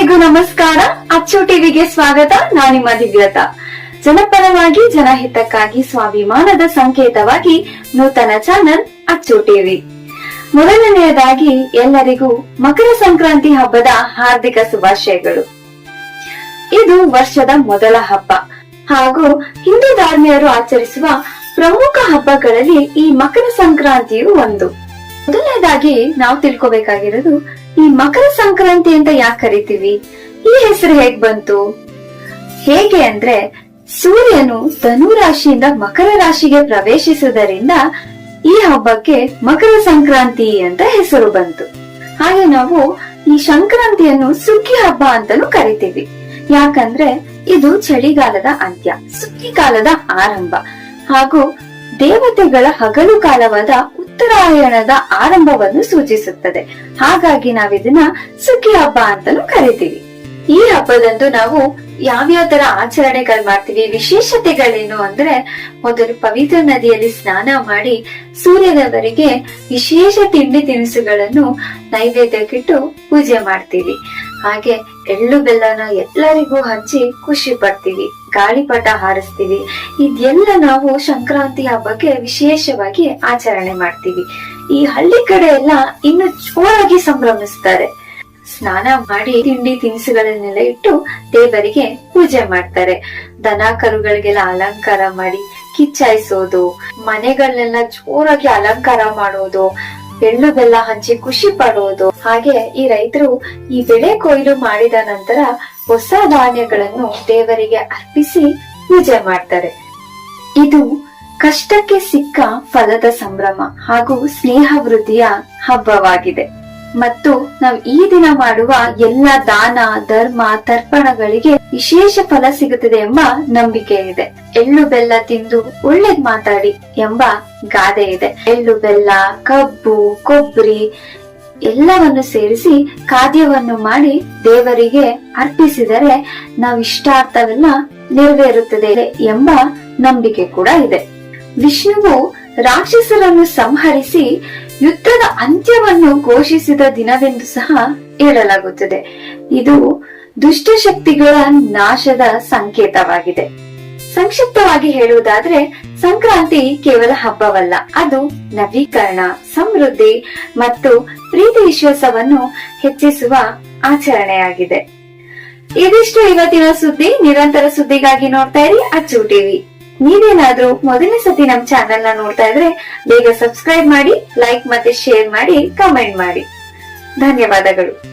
ಎಲ್ಲರಿಗೂ ನಮಸ್ಕಾರ. ಅಚ್ಚು ಟಿವಿಗೆ ಸ್ವಾಗತ. ನಾನು ನಿಮ್ಮ ದಿವ್ಯತಾ. ಜನಪರವಾಗಿ ಜನಹಿತಕ್ಕಾಗಿ ಸ್ವಾಭಿಮಾನದ ಸಂಕೇತವಾಗಿ ನೂತನ ಚಾನೆಲ್ ಅಚ್ಚು ಟಿವಿ. ಮೊದಲನೆಯದಾಗಿ ಎಲ್ಲರಿಗೂ ಮಕರ ಸಂಕ್ರಾಂತಿ ಹಬ್ಬದ ಹಾರ್ದಿಕ ಶುಭಾಶಯಗಳು. ಇದು ವರ್ಷದ ಮೊದಲ ಹಬ್ಬ ಹಾಗೂ ಹಿಂದೂ ಧರ್ಮೀಯರು ಆಚರಿಸುವ ಪ್ರಮುಖ ಹಬ್ಬಗಳಲ್ಲಿ ಈ ಮಕರ ಸಂಕ್ರಾಂತಿಯು ಒಂದು. ಮೊದಲನೇದಾಗಿ ನಾವು ತಿಳ್ಕೊಬೇಕಾಗಿರೋದು, ಈ ಮಕರ ಸಂಕ್ರಾಂತಿ ಅಂತ ಯಾಕೆ ಕರಿತೀವಿ, ಈ ಹೆಸರು ಹೇಗ್ ಬಂತು? ಹೇಗೆ ಅಂದ್ರೆ, ಸೂರ್ಯನು ಧನು ರಾಶಿಯಿಂದ ಮಕರ ರಾಶಿಗೆ ಪ್ರವೇಶಿಸುವುದರಿಂದ ಈ ಹಬ್ಬಕ್ಕೆ ಮಕರ ಸಂಕ್ರಾಂತಿ ಅಂತ ಹೆಸರು ಬಂತು. ಹಾಗೆ ನಾವು ಈ ಸಂಕ್ರಾಂತಿಯನ್ನು ಸುಗ್ಗಿ ಹಬ್ಬ ಅಂತಾನೂ ಕರಿತೀವಿ. ಯಾಕಂದ್ರೆ ಇದು ಚಳಿಗಾಲದ ಅಂತ್ಯ, ಸುಗ್ಗಿ ಕಾಲದ ಆರಂಭ ಹಾಗೂ ದೇವತೆಗಳ ಹಗಲು ಕಾಲವಾದ ಉತ್ತರಾಯಣದ ಆರಂಭವನ್ನು ಸೂಚಿಸುತ್ತದೆ. ಹಾಗಾಗಿ ನಾವಿದನ್ನ ಸುಗ್ಗಿ ಹಬ್ಬ ಅಂತಾನೂ ಕರಿತೀವಿ. ಈ ಹಬ್ಬದಂದು ನಾವು ಯಾವ್ಯಾವ ತರ ಆಚರಣೆಗಳು ಮಾಡ್ತೀವಿ, ವಿಶೇಷತೆಗಳೇನು ಅಂದ್ರೆ, ಮೊದಲು ಪವಿತ್ರ ನದಿಯಲ್ಲಿ ಸ್ನಾನ ಮಾಡಿ ಸೂರ್ಯದೇವರಿಗೆ ವಿಶೇಷ ತಿಂಡಿ ತಿನಿಸುಗಳನ್ನು ನೈವೇದ್ಯಕ್ಕಿಟ್ಟು ಪೂಜೆ ಮಾಡ್ತೀವಿ. ಹಾಗೆ ಎಳ್ಳು ಬೆಲ್ಲನ ಎಲ್ಲರಿಗೂ ಹಂಚಿ ಖುಷಿ ಪಡ್ತೀವಿ, ಗಾಳಿಪಟ ಹಾರಿಸ್ತೀವಿ. ಇದೆಲ್ಲ ನಾವು ಸಂಕ್ರಾಂತಿ ಹಬ್ಬಕ್ಕೆ ವಿಶೇಷವಾಗಿ ಆಚರಣೆ ಮಾಡ್ತೀವಿ. ಈ ಹಳ್ಳಿ ಕಡೆ ಎಲ್ಲ ಇನ್ನು ಜೋರಾಗಿ ಸಂಭ್ರಮಿಸ್ತಾರೆ. ಸ್ನಾನ ಮಾಡಿ ತಿಂಡಿ ತಿನಿಸುಗಳನ್ನೆಲ್ಲ ಇಟ್ಟು ದೇವರಿಗೆ ಪೂಜೆ ಮಾಡ್ತಾರೆ. ದನ ಕರುಗಳಿಗೆಲ್ಲ ಅಲಂಕಾರ ಮಾಡಿ ಕಿಚ್ಚಾಯಿಸೋದು, ಮನೆಗಳನ್ನೆಲ್ಲ ಜೋರಾಗಿ ಅಲಂಕಾರ ಮಾಡೋದು, ಎಳ್ಳು ಬೆಲ್ಲ ಹಂಚಿ ಖುಷಿ ಪಡೋದು. ಹಾಗೆ ಈ ರೈತರು ಈ ಬೆಳೆ ಕೊಯ್ಲು ಮಾಡಿದ ನಂತರ ಹೊಸ ಧಾನ್ಯಗಳನ್ನು ದೇವರಿಗೆ ಅರ್ಪಿಸಿ ಪೂಜೆ ಮಾಡ್ತಾರೆ. ಇದು ಕಷ್ಟಕ್ಕೆ ಸಿಕ್ಕ ಫಲದ ಸಂಭ್ರಮ ಹಾಗೂ ಸ್ನೇಹ ವೃದ್ಧಿಯ ಹಬ್ಬವಾಗಿದೆ. ಮತ್ತು ನಾವು ಈ ದಿನ ಮಾಡುವ ಎಲ್ಲ ದಾನ ಧರ್ಮ ತರ್ಪಣಗಳಿಗೆ ವಿಶೇಷ ಫಲ ಸಿಗುತ್ತದೆ ಎಂಬ ನಂಬಿಕೆ ಇದೆ. ಎಳ್ಳು ಬೆಲ್ಲ ತಿಂದು ಒಳ್ಳೇದ್ ಮಾತಾಡಿ ಎಂಬ ಗಾದೆ ಇದೆ. ಎಳ್ಳು ಬೆಲ್ಲ, ಕಬ್ಬು, ಕೊಬ್ಬರಿ ಎಲ್ಲವನ್ನು ಸೇರಿಸಿ ಖಾದ್ಯವನ್ನು ಮಾಡಿ ದೇವರಿಗೆ ಅರ್ಪಿಸಿದರೆ ನಾವು ಇಷ್ಟಾರ್ಥವೆಲ್ಲ ನೆರವೇರುತ್ತದೆ ಎಂಬ ನಂಬಿಕೆ ಕೂಡ ಇದೆ. ವಿಷ್ಣುವು ರಾಕ್ಷಸರನ್ನು ಸಂಹರಿಸಿ ಯುದ್ಧದ ಅಂತ್ಯವನ್ನು ಘೋಷಿಸಿದ ದಿನವೆಂದು ಸಹ ಹೇಳಲಾಗುತ್ತದೆ. ಇದು ದುಷ್ಟಶಕ್ತಿಗಳ ನಾಶದ ಸಂಕೇತವಾಗಿದೆ. ಸಂಕ್ಷಿಪ್ತವಾಗಿ ಹೇಳುವುದಾದ್ರೆ, ಸಂಕ್ರಾಂತಿ ಕೇವಲ ಹಬ್ಬವಲ್ಲ, ಅದು ನವೀಕರಣ, ಸಮೃದ್ಧಿ ಮತ್ತು ಪ್ರೀತಿ ವಿಶ್ವಾಸವನ್ನು ಹೆಚ್ಚಿಸುವ ಆಚರಣೆಯಾಗಿದೆ. ಇದಿಷ್ಟು ಇವತ್ತಿನ ಸುದ್ದಿ. ನಿರಂತರ ಸುದ್ದಿಗಾಗಿ ನೋಡ್ತಾ ಇರಿ ಅಚ್ಚು ಟಿವಿ. ನೀವೇನಾದ್ರೂ ಮೊದಲನೇ ಸತಿ ನಮ್ ಚಾನೆಲ್ ನ ನೋಡ್ತಾ ಇದ್ರೆ ಬೇಗ ಸಬ್ಸ್ಕ್ರೈಬ್ ಮಾಡಿ, ಲೈಕ್ ಮತ್ತೆ ಶೇರ್ ಮಾಡಿ, ಕಮೆಂಟ್ ಮಾಡಿ. ಧನ್ಯವಾದಗಳು.